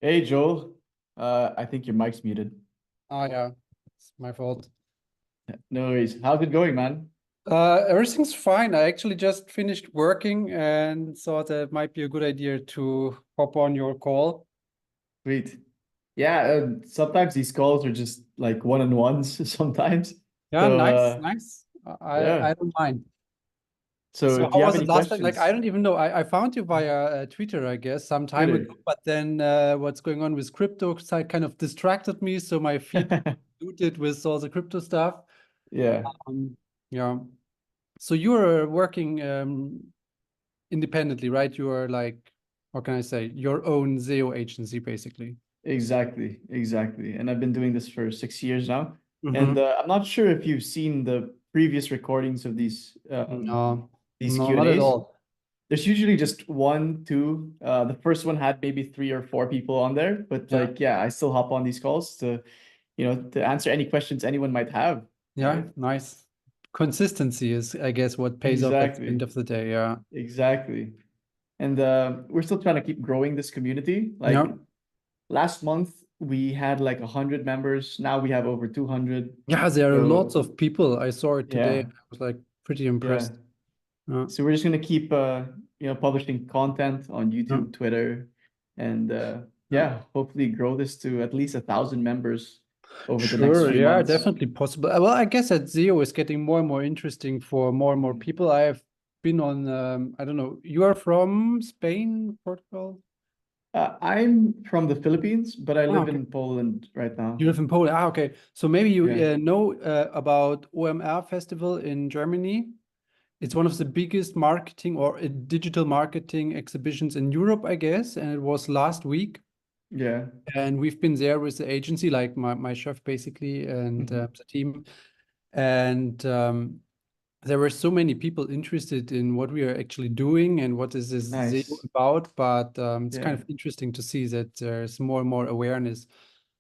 Hey Joel, I think your mic's muted. Oh yeah, it's my fault. No worries. How's it going, man? Everything's fine. I actually just finished working and thought that it might be a good idea to hop on your call. Sweet. Yeah, sometimes these calls are just like one-on-ones sometimes. Yeah, So nice, nice. I yeah. don't mind. So So do how you have was any it last time? Like, I questions? don't even know. I found you via Twitter, I guess, some time ago, Twitter. but then what's going on with crypto side kind of distracted me, so my feed polluted with all the crypto stuff. Yeah, Um, yeah. So you're working independently, right? You are like, what can I say, your own SEO agency, basically. exactly. And I've been doing this for 6 years now. And Mm-hmm. I'm not sure if you've seen the previous recordings of No, these no, not at Q&As. all. There's usually just one, two. The first one had maybe three or four people on there, but Yeah, like, yeah, I still hop on these calls to, to answer any questions anyone might have, yeah, right? nice. Consistency is, I guess, what pays off at the end Exactly, of the day. Yeah. exactly. And we're still trying to keep growing this community. Yeah. Like last month, we had like 100 members. Now we have over 200. Yeah, there are lots So of people. I saw it today. yeah, I was like pretty yeah. impressed. Yeah. So we're just gonna keep publishing content on Yeah. YouTube, Twitter, and Yeah. yeah, hopefully grow this to at least 1,000 members over the next Sure, few yeah, months. definitely possible. Well, I guess that SEO is getting more and more interesting for more and more people. I have been on, I don't know, you are from Spain, Portugal? I'm from the Philippines, but I Ah, live okay. in Poland right You now. live in Poland. Ah, okay. So maybe you Yeah. know about OMR Festival in Germany. It's one of the biggest marketing or digital marketing exhibitions in Europe, I guess. And it was last week. Yeah. And we've been there with the agency, like my chef basically, and Mhm. the team. And there were so many people interested in what we are actually doing and what is this ZEO Nice. about. But it's kind Yeah. of interesting to see that there's more and more awareness.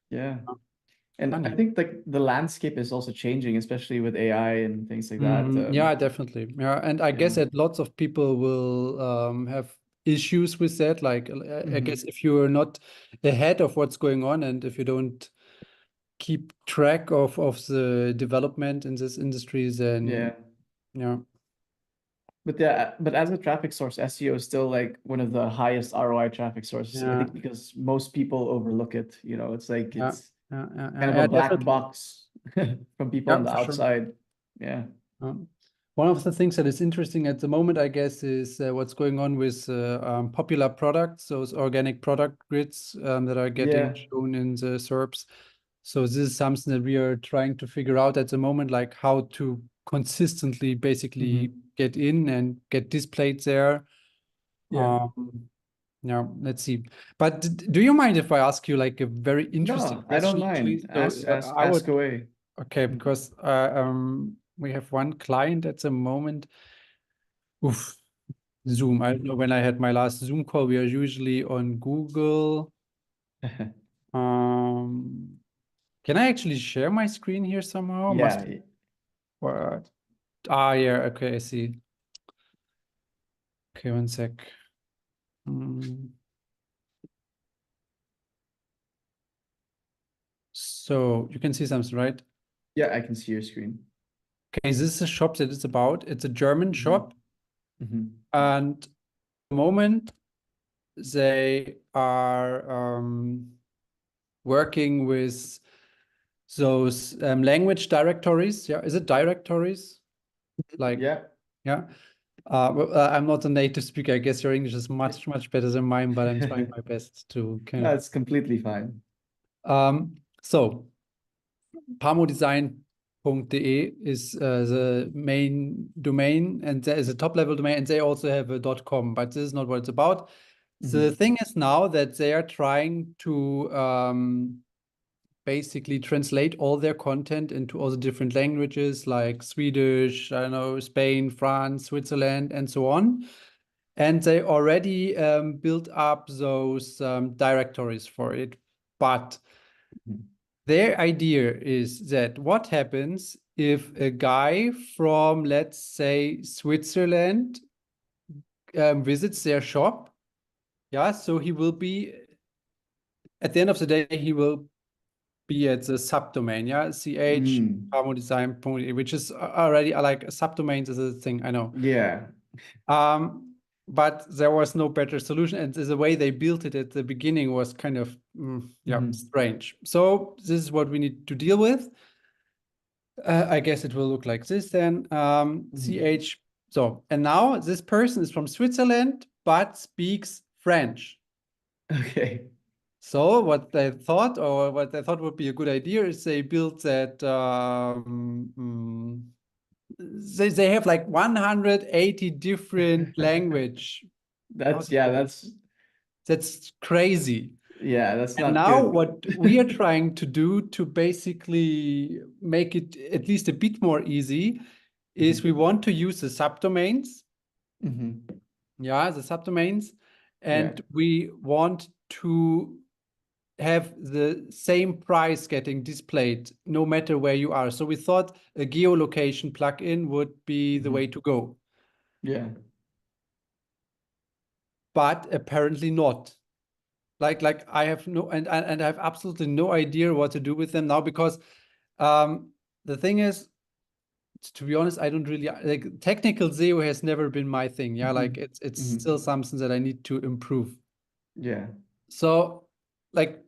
Yeah. And I Funny. think like the landscape is also changing, especially with AI and things like that. Yeah, definitely. Yeah, and I Yeah. guess that lots of people will have issues with that. Like, I guess Mhm. if you're not ahead of what's going on and if you don't keep track of the development in this industry, then Yeah. yeah, But yeah, but as a traffic source, SEO is still like one of the highest ROI traffic sources. I yeah, think because most people overlook it. It's like yeah, it's yeah, kind of a yeah, black definitely. box from people on Yeah, the for sure. outside. Yeah. One of the things that is interesting at the moment, I guess, is what's going on with popular products, those organic product grids that are getting Yeah. shown in the SERPs. So this is something that we are trying to figure out at the moment, like how to consistently basically Hmm. get in and get displayed there. Yeah. Yeah, let's see. But do you mind if I ask you like a very interesting No, I don't question, actually? mind. So I Ask would, away. okay, because we have one client at the moment. Oof, Zoom. I don't know when I had my last Zoom call. We are usually on Google. Um, can I actually share my screen here somehow? Must Yeah. what? Ah, yeah. Okay, I see. Okay, one sec. Mm, so you can see something, right? Yeah, I can see your screen. Okay, this is a shop that it's about. It's a German Hmm. shop, Hmm. and at the moment they are working with those language directories. Yeah, is it directories? Like, Yeah. yeah. I'm not a native speaker. I guess your English is much, much better than mine, but I'm trying my best to kind of. That's completely fine. So, pamodesign.de is the main domain, and there is a top level domain, and they also have a .com, but this is not what it's about. So the Hmm. thing is now that they are trying to basically translate all their content into all the different languages like Swedish, I don't know, Spain, France, Switzerland, and so on. And they already built up those directories for it. But their idea is that what happens if a guy from, let's say, Switzerland visits their shop? Yeah, so he will be at the end of the day, he will be at the subdomain, yeah, ch Mm. design, which is already like subdomains is a thing, I know. Yeah. But there was no better solution, and the way they built it at the beginning was kind of strange. So this is what we need to deal with. I guess it will look like this then. ch. So, and now this person is from Switzerland but speaks French. Okay. So what they thought, or what they thought would be a good idea, is they built that. They have like 180 different language. How That's to say? That's crazy. that's And not now good. what we are trying to do to basically make it at least a bit more easy is we want to use the subdomains. Yeah, the subdomains. Yeah. And we want to have the same price getting displayed no matter where you are. So we thought a geolocation plugin would be the way to go, Yeah. but apparently not. Like I have no and I have absolutely no idea what to do with them now, because the thing is, to be honest, I don't really like technical SEO has never been my thing. Yeah, like it's still something that I need to improve. Yeah. So like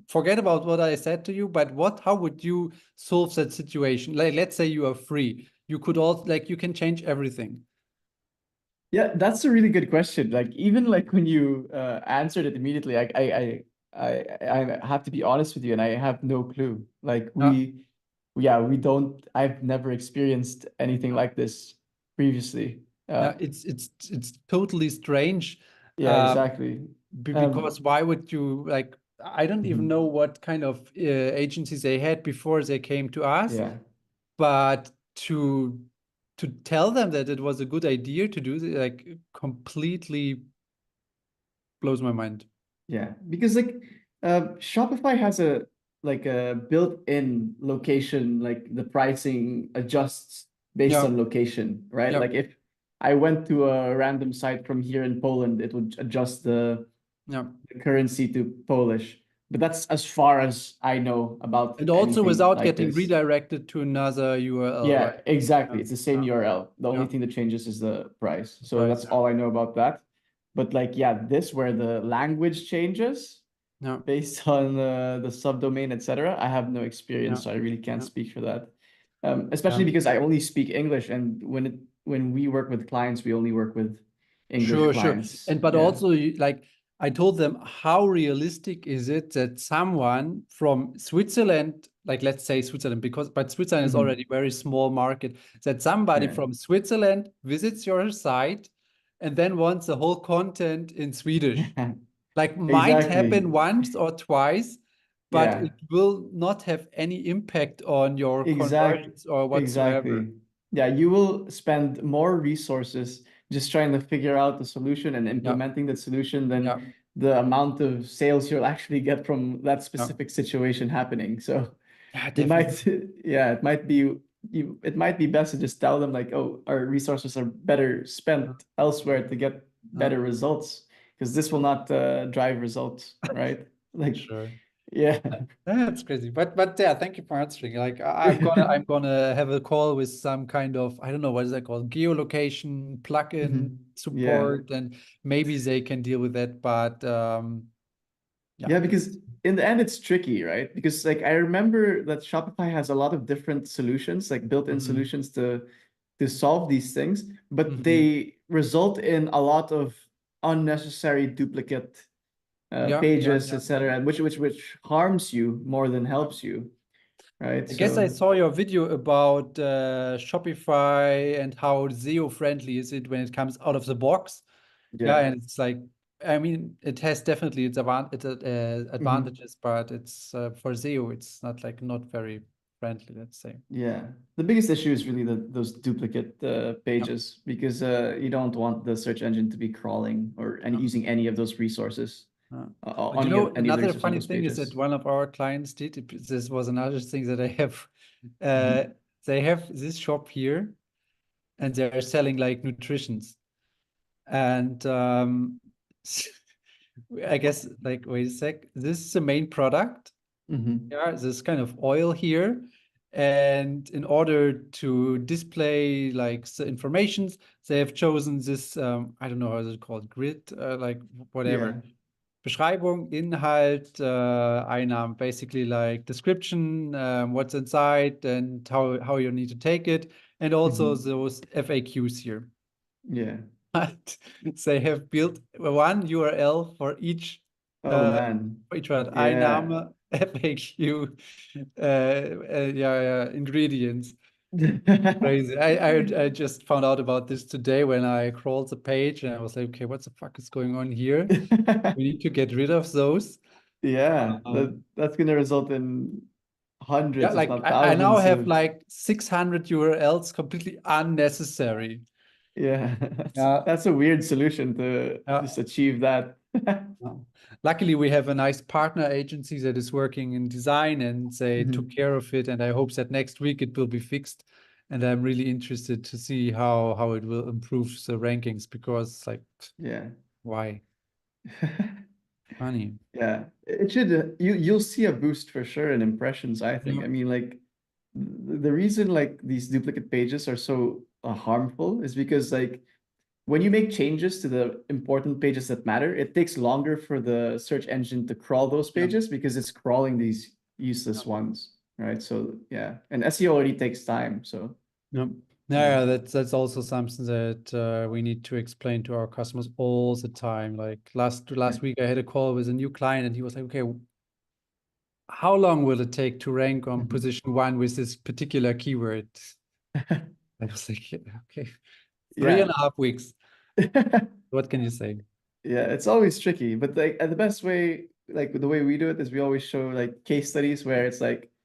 forget about what I said to you, but how would you solve that situation? Like let's say you are free. You could also like you can change everything. Yeah, that's a really good question. Like even like when you answered it immediately, I have to be honest with you, and I have no clue. Like Yeah, we don't. I've never experienced anything like this previously. yeah, it's totally strange. Yeah, Uh, exactly. because why would you like I don't even Mhm. know what kind of agencies they had before they came to us, Yeah. but to tell them that it was a good idea to do this, like completely blows my mind. Yeah, because like Shopify has a like a built-in location, like the pricing adjusts based Yeah, on location, right? yeah, Like if I went to a random site from here in Poland, it would adjust yeah. the currency to Polish. But that's as far as I know about And also anything without like getting this. redirected to another URL, Yeah, right? exactly. Yeah, It's the same yeah, URL. The only yeah. thing that changes is the price. So Price, that's yeah, all I know about that. But like, yeah, this where the language changes yeah, based on the subdomain, etc. I have no yeah, experience, so I really can't yeah. speak for that. Yeah. Especially because I only speak English, and when we work with clients, we only work with English Sure, sure. clients. And but Yeah. also like I told them, how realistic is it that someone from Switzerland, like let's say Switzerland, because but Switzerland is already very small market, that somebody Yeah. from Switzerland visits your site and then wants the whole content in Swedish. Like might Exactly. happen once or twice, but Yeah. it will not have any impact on your Exact, conversions or whatsoever. exactly. Yeah, you will spend more resources just trying to figure out the solution and Yeah, implementing that solution than yeah, the amount of sales you'll actually get from that yeah, specific situation happening. So yeah, it definitely. might, yeah, it might be best to just tell them like, oh, our resources are better Yeah, spent elsewhere to get yeah, better results because this will not drive results, right? Like, sure. yeah. That's crazy. But yeah, thank you for answering. Like I'm gonna have a call with some kind of, I don't know, what is that called? Geolocation plugin Mhm. Yeah. support, and maybe they can deal with that. But yeah, Yeah, because in the end it's tricky, right? Because like I remember that Shopify has a lot of different solutions, like built-in hmm solutions to solve these things, but hmm they result in a lot of unnecessary duplicate yeah, yeah, pages, yeah, yeah. etc., which harms you more than helps you, right? I guess I So saw your video about Shopify and how SEO friendly is it when it comes out of the box. Yeah, yeah. and it's like, I mean, it has definitely its Mhm. advantages, but it's for SEO, it's not very friendly, let's say. Yeah. The biggest issue is really those duplicate Yeah, pages because you don't want the search engine to be crawling or and yeah, using any of those resources. yeah. But On any of the another research on funny those thing is that pages. one of our clients did. This was another thing that I have. Uh, Mhm. they have this shop here, and they're selling like nutritions, and I guess like, wait a sec, this is the main product. Hmm. Yeah, this kind of oil here. And in order to display like the informations, they have chosen this, I don't know how it's called, grid, like Yeah. whatever. Beschreibung, Inhalt, Einnahmen, basically like description, what's inside and how you need to take it, and also Hmm. those FAQs here. Yeah. But they have built one URL Oh uh, man. for each word. Yeah. Einnahme, FAQ, yeah, ingredients. Crazy. I just found out about this today when I crawled the page and I was like, okay, what the fuck is going on here? We need to get rid of those. Yeah, Um, that's gonna result in yeah, hundreds, if like not I now thousands have of, like 600 URLs completely unnecessary. yeah, Yeah. that's a weird solution to Yeah. just achieve that. No. Luckily, we have a nice partner agency that is working in design and they took Mhm. care of it. And I hope that next week it will be fixed. And I'm really interested to see how it will improve the rankings because, like, Yeah. why? Funny. Yeah, it should you'll see a boost for sure in impressions, I think. Yeah. I mean, like the reason like these duplicate pages are so harmful is because like when you make changes to the important pages that matter, it takes longer for the search engine to crawl those Yeah. pages because it's crawling these useless ones, right? So yeah, and SEO already takes time. So Yeah. yeah. Yeah, that's also something that we need to explain to our customers all the time. Like Yeah. last week, I had a call with a new client, and he was like, "Okay, how long will it take to rank on Mhm. position one with this particular keyword?" I was like, "Yeah, okay, three Yeah. and a half weeks. What can you say?" Yeah, it's always tricky, but like the best way, like the way we do it is we always show like case studies where it's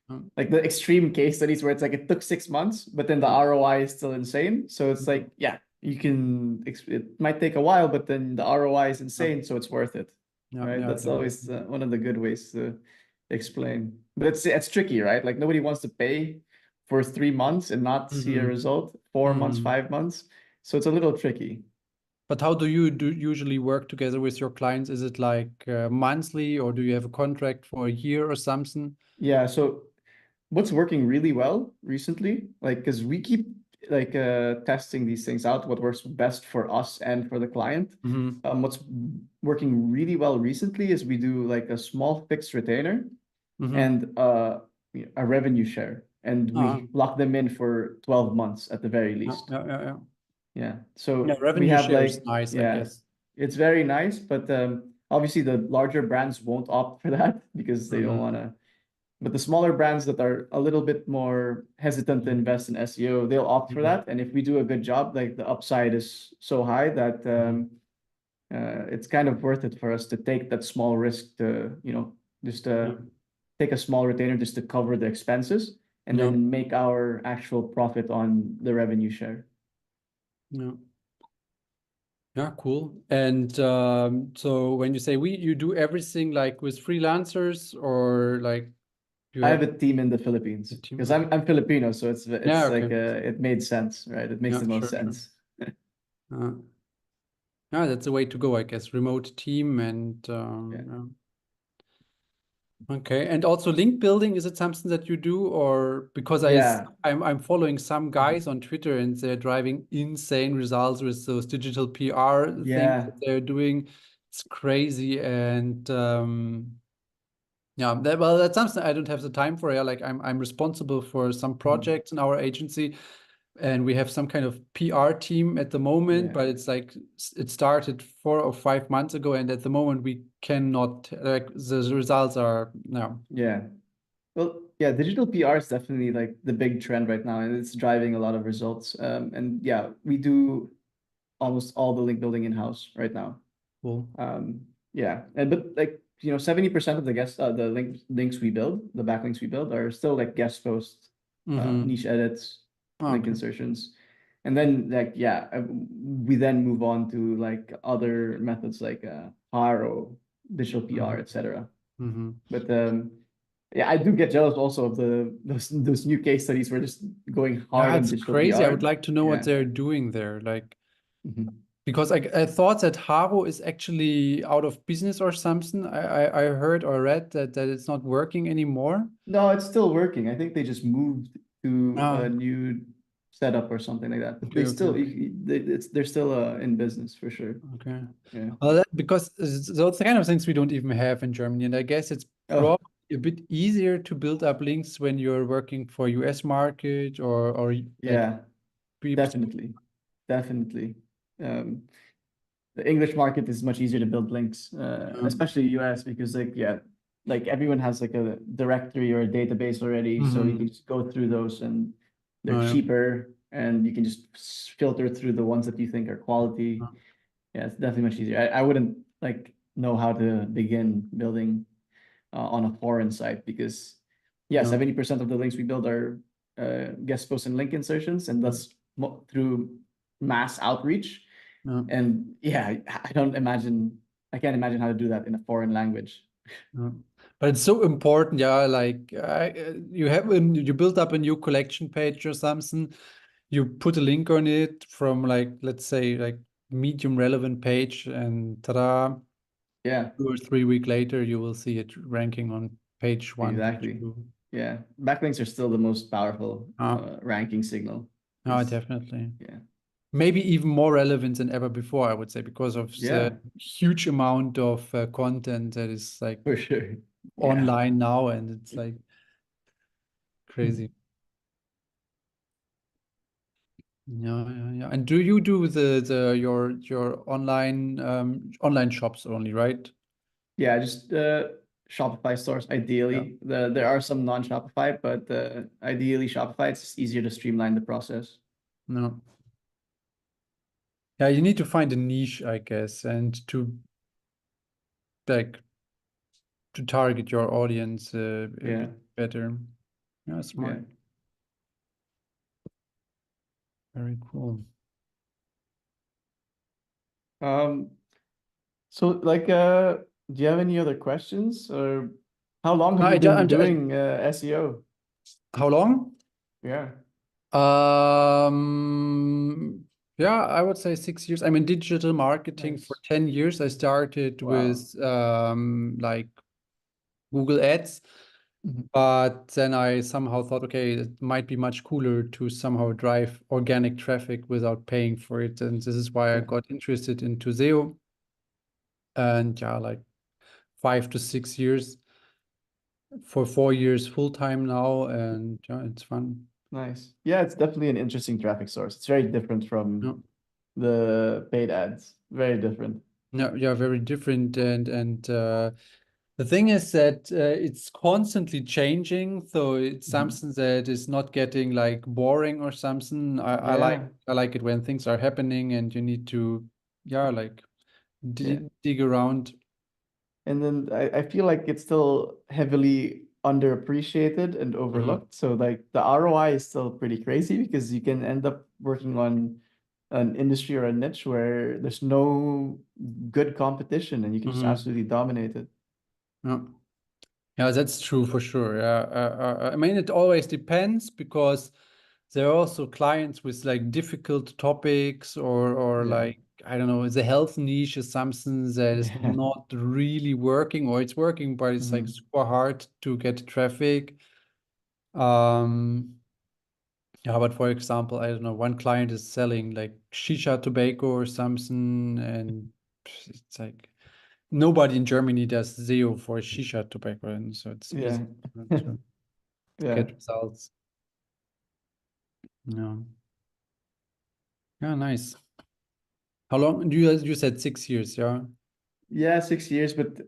Mm, like the extreme case studies where it's like it took 6 months, but then the mm, ROI is still insane. So it's mm, like, yeah, it might take a while, but then the ROI is yeah, insane, so it's worth it, yeah, right? yeah, That's yeah. always one of the good ways to explain. But it's tricky, right? Like nobody wants to pay for 3 months and not see a Mhm, result, 4 months, mhm. 5 months. So it's a little tricky. But how do you usually work together with your clients? Is it like monthly, or do you have a contract for a year or something? Yeah, so what's working really well recently, like because we keep like testing these things out, what works best for us and for the client. Hmm. What's working really well recently is we do like a small fixed retainer Hmm. and a revenue share, and Ah, we lock them in for 12 months at the very yeah, least. yeah, yeah, yeah. Yeah. Yeah, So we revenue have share is like, nice, I yeah, guess. it's very nice, but obviously the larger brands won't opt for that because they don't Hmm. want to, but the smaller brands that are a little bit more hesitant to Hmm. invest in SEO, they'll opt for Hmm. that. And if we do a good job, like the upside is so high that Hmm. it's kind of worth it for us to take that small risk to, just Yeah, take a small retainer just to cover the expenses and yeah, then make our actual profit on the revenue share. yeah. Yeah, cool. And so when you say you do everything like with freelancers or like you I have have a team in the a Philippines team? because Okay. I'm Filipino, so Yeah, it's like okay. it made sense, right? It makes Yeah, the most sure, sure. sense. Uh, yeah, that's the way to go, I guess. Remote team and Yeah. yeah. Okay. And also link building, is it something that you do? Or because Yeah. I'm following some guys on Twitter and they're driving insane results with those digital PR things Yeah. that they're doing. It's crazy. And yeah, well, that's something I don't have the time for. Yeah, like I'm responsible for some Mhm. projects in our agency, and we have some kind of PR team at the moment. Yeah. But it's like it started 4 or 5 months ago, and at the moment we cannot like the results are no. Yeah. Well, yeah, digital PR is definitely like the big trend right now, and it's driving a lot of results. And yeah, we do almost all the link building in-house right now. Cool. Yeah, and but like 70% of the links we build, the backlinks we build, are still like guest posts, Mm-hmm. niche edits, link Okay. insertions, and then like yeah, we then move on to like other methods like Haro, digital PR, Mm-hmm. etc. Mm-hmm. But yeah, I do get jealous also of those new case studies where just going hard Yeah, on it's digital crazy. I would PR. like to know what Yeah. they're doing there. Like, Mhm. Because I thought that Haro is actually out of business or something. I heard or read that it's not working anymore. No, it's still working. I think they just moved to Ah, a new setup or something like that. But okay, they okay, still, okay. they're still in business for sure. Okay. Yeah. Well, because those the kind of things we don't even have in Germany, and I guess it's Oh, probably a bit easier to build up links when you're working for US market or like yeah, peeps. definitely, definitely. Um, the English market is much easier to build links, especially US, because like yeah, like everyone has like a directory or a database already, so you Mhm. can just go through those and they're Oh, yeah. cheaper, and you can just filter through the ones that you think are quality. Oh, Yeah, it's definitely much easier. I wouldn't like know how to begin building on a foreign site because yeah, no, 70% of the links we build are guest posts and link insertions, and no, that's through mass outreach. no, And yeah, I don't imagine, I can't imagine how to do that in a foreign language. no. But it's so important, yeah. Like you build up a new collection page or something, you put a link on it from like let's say like medium relevant page, and ta-da, Yeah, 2 or 3 weeks later, you will see it ranking on page one, page exactly. two. Yeah, backlinks are still the most powerful Ah, ranking signal. ah, Is definitely. yeah, Maybe even more relevant than ever before, I would say, because of the yeah, huge amount of content that is like for sure. Yeah. online now, and it's like crazy. Yeah, yeah, yeah. And do you do the your online shops only, right? Yeah, just Shopify stores Yeah. ideally. There are some non-Shopify, but ideally Shopify, it's just easier to streamline the process. No. Yeah, you need to find a niche, I guess, and to like to target your audience a Yeah, bit better. Yeah, yeah. smart. Very cool. Um, so like do you have any other questions or how long have you been doing SEO? How long? Yeah. Yeah, I would say 6 years. I'm in digital marketing for Nice. 10 years. I started Wow. with like Google Ads, Mhm. but then I somehow thought, okay, it might be much cooler to somehow drive organic traffic without paying for it. And this is why I Yeah. got interested into SEO. And yeah, like 5 to 6 years for 4 years full time now. And yeah, it's fun. Nice. Yeah, it's definitely an interesting traffic source. It's very different Yeah. from the paid ads. Very different. Yeah, yeah, very different. And the thing is that it's constantly changing, so it's Mhm. something that is not getting like boring or something. Yeah. I like it when things are happening and you need to, yeah, like Yeah. dig around. And then I feel like it's still heavily underappreciated and Mhm. overlooked. So like the ROI is still pretty crazy because you can end up working on an industry or a niche where there's no good competition and you can just Mhm. absolutely dominate it. Yeah. Yeah, that's true for sure. Yeah, I mean, it always depends because there are also clients with like difficult topics or Yeah. like I don't know, the health niche is something that is Yeah. not really working or it's working, but it's like Mhm. super hard to get traffic. Um, yeah, but for example, I don't know, one client is selling like shisha tobacco or something, and it's like nobody in Germany does SEO for shisha tobacco, and so it's Yeah. easy to Yeah. get results. Yeah. Yeah, nice. How long you said 6 years, yeah? Yeah, 6 years. But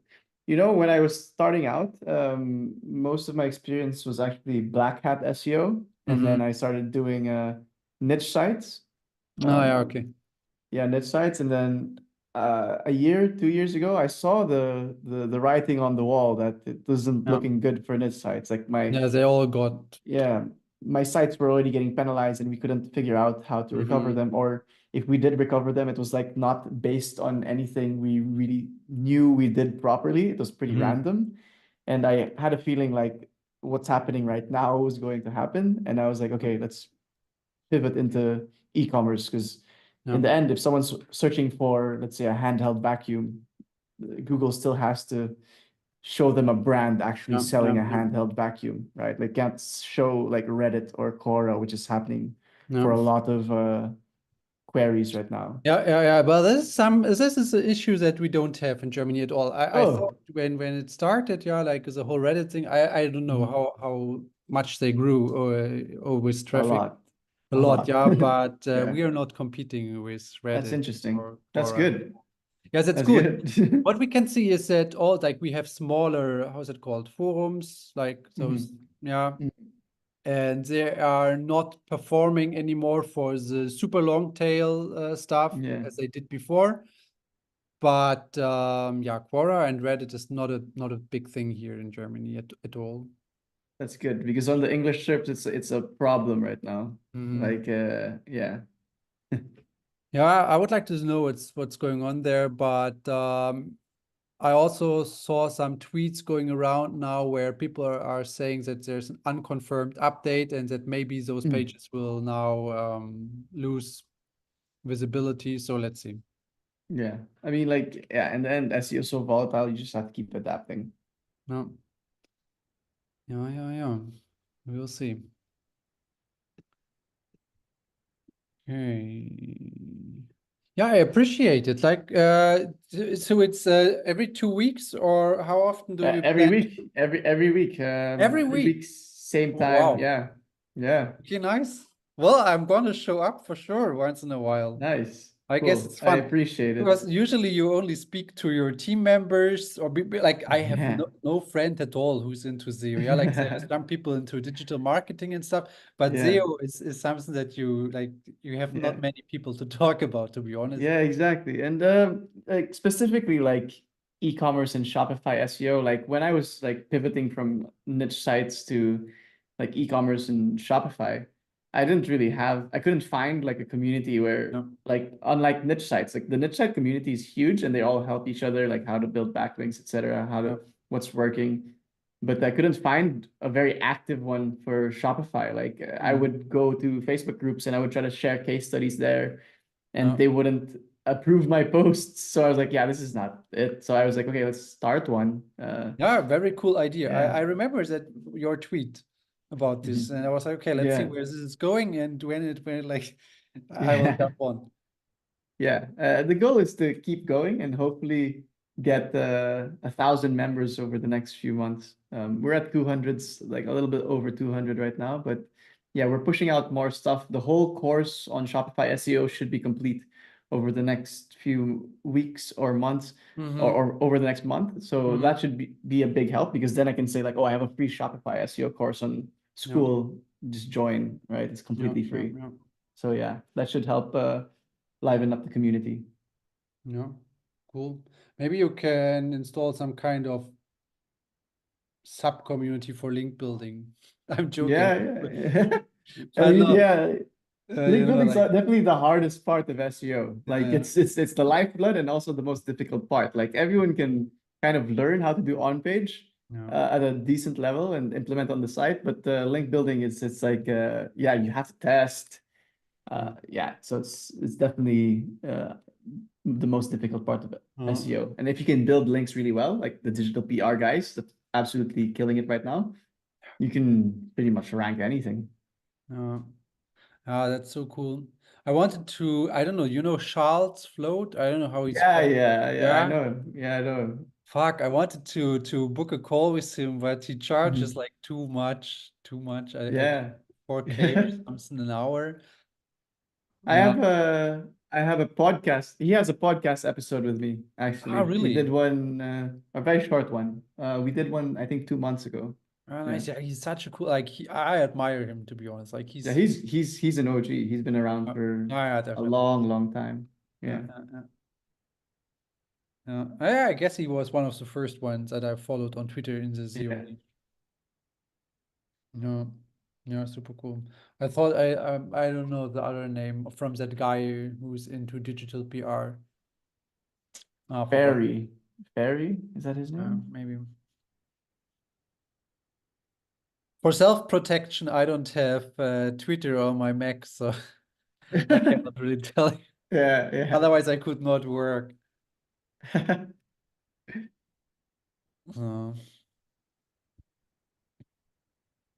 you know, when I was starting out, most of my experience was actually black hat SEO, and Mm-hmm. then I started doing niche sites. Oh, yeah, Um, okay. yeah, niche sites, and then a year, 2 years ago, I saw the writing on the wall that it wasn't Yeah. looking good for niche sites. Like my Yeah, they all got yeah, my sites were already getting penalized and we couldn't figure out how to recover mm-hmm. them. Or if we did recover them, it was like not based on anything we really knew we did properly. It was pretty Mm-hmm. random. And I had a feeling like what's happening right now was going to happen. And I was like, okay, let's pivot into e-commerce because in the end, if someone's searching for, let's say, a handheld vacuum, Google still has to show them a brand actually Yeah, selling a yeah, yeah, handheld vacuum, right? They can't show like Reddit or Quora, which is happening yeah. for a lot of queries right now. Yeah, yeah, yeah. Well, this is an issue that we don't have in Germany at all. I thought Oh, when it started, yeah, like the whole Reddit thing, I don't know mhm. how much they grew or with A traffic lot, a a lot, lot. yeah, but Yeah, we are not competing with that's Reddit interesting. or That's Quora. good. Yes, that's That's good. good. What we can see is that all like we have smaller, how's it called, forums, like those, Mhm. yeah, Mhm. and they are not performing anymore for the super long tail stuff Yeah, as they did before. But yeah, Quora and Reddit is not a big thing here in Germany at all. that's good because on the English strips, it's a problem right now. Mhm. Like, yeah. Yeah, I would like to know what's going on there, but I also saw some tweets going around now where people are saying that there's an unconfirmed update and that maybe those Mm. pages will now lose visibility. So let's see. Yeah. I mean, like, yeah, and then SEO is so volatile, you just have to keep adapting. Yeah, yeah, yeah, yeah. We'll see. Okay. Yeah, I appreciate it. Like, so it's every 2 weeks, or how often do you Every plan? week, every week, Every every week. week, same Oh, time. wow. Yeah. Yeah. Okay, nice. Well, I'm gonna show up for sure once in a while. Nice. I guess Cool. it's I fun appreciate it. because usually you only speak to your team members or like I have Yeah. no friend at all who's into SEO. Yeah, like there are some people into digital marketing and stuff, but Yeah. SEO is something that you like you have Yeah. not many people to talk about, to be honest. Yeah, exactly. And like specifically like e-commerce and Shopify SEO, like when I was like pivoting from niche sites to like e-commerce and Shopify, I couldn't find like a community where Yeah, like unlike niche sites, like the niche site community is huge and they all help each other, like how to build backlinks, etc., yeah. what's working. But I couldn't find a very active one for Shopify. Like I Mm, would go to Facebook groups and I would try to share case studies there and yeah. they wouldn't approve my posts. So I was like, yeah, this is not it. So I was like, okay, let's start one. Yeah, very cool idea. Yeah. I remember that your tweet about this, Mhm. and I was like, okay, let's see Yeah. where this is going, and when like I will Yeah. jump on. Yeah. The goal is to keep going and hopefully get 1,000 members over the next few months. We're at 200s, like a little bit over 200 right now, but yeah, we're pushing out more stuff. The whole course on Shopify SEO should be complete over the next few weeks or months Mm-hmm. or over the next month. So Mm-hmm. that should be a big help because then I can say like, oh, I have a free Shopify SEO course on Yeah, school. Just join, right? It's yeah, completely yeah, free. yeah, So yeah, that should help liven up the community. yeah. Cool. Maybe you can install some kind of sub community for link building. I'm joking. Yeah, yeah. I I mean, know. yeah, link building is Like definitely the hardest part of SEO. Like yeah, it's the lifeblood and also the most difficult part. Like everyone can kind of learn how to do on page yeah, at a decent level and implement on the site, but link building is it's like yeah, you have to test. yeah. Yeah, so it's definitely the most difficult part of it, Uh, SEO. And if you can build links really well, like the digital PR guys, that's absolutely killing it right now, you can pretty much rank anything. yeah. Ah, that's so cool. I wanted to, I don't know, you know Charles Float? I don't know how he's Yeah, called. yeah, yeah. I Yeah. know him. Yeah, I know him. Fuck, I wanted to book a call with him, but he charges Mhm. like too much. I think Yeah. 4K or something an hour. I Yeah. have a podcast. He has a podcast episode with me, Ah, actually. We really? did one a very short one. We did one I think 2 months ago. Ah, Yeah. nice. Yeah, he's such a cool, like I admire him to be honest. Like Yeah, he's he's an OG. He's been around yeah, for yeah, a definitely. long, long time. Yeah, Yeah. yeah, I guess he was one of the first ones that I followed on Twitter in the Yeah. SEO. Yeah, yeah, super cool. I thought I don't know the other name from that guy who's into digital PR. Ah, forgot. Ferry. Ferry? Is that his name? Maybe for self-protection, I don't have Twitter on my Mac, so I cannot really tell you. Yeah, Otherwise, I could not work. Uh,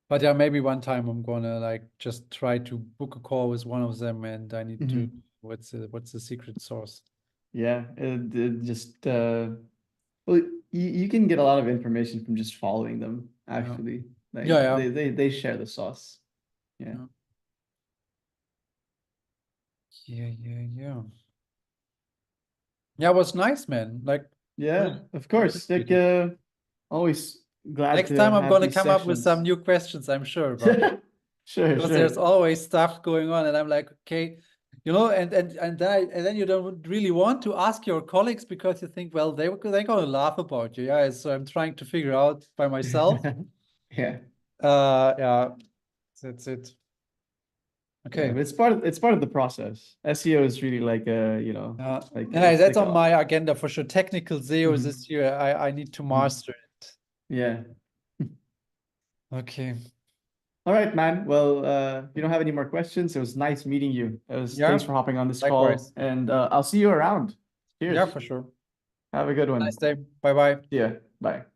but yeah, maybe one time I'm gonna like just try to book a call with one of them, and I need to Mhm. what's the secret sauce? Yeah, it just well, you can get a lot of information from just following them, Yeah, actually. yeah, Like yeah. they share the sauce. Yeah. Yeah, yeah. Yeah, it was nice, man. Like, Yeah, really of course. Like appreciate it. always glad Next to time I'm have gonna these come up with some sessions. new questions, I'm sure, but Sure, because there's sure. always stuff going on, and I'm like, okay, and then you don't really want to ask your colleagues because you think, well, they're gonna laugh about you. Yeah, so I'm trying to figure out by myself. Yeah. Yeah, that's it. Yeah, Okay. but it's part of the process. SEO is really like a, like Yeah, it's that's like on a my agenda for sure. Technical SEO Mhm, this year. I need to mhm. master it. Yeah. Okay. All right, man. Well, if you don't have any more questions, it was nice meeting you. Thanks Yeah, for hopping on this call, likewise. and I'll see you around. Yeah, Cheers. for sure. Have a good Nice one. day. Bye bye. See ya. Bye.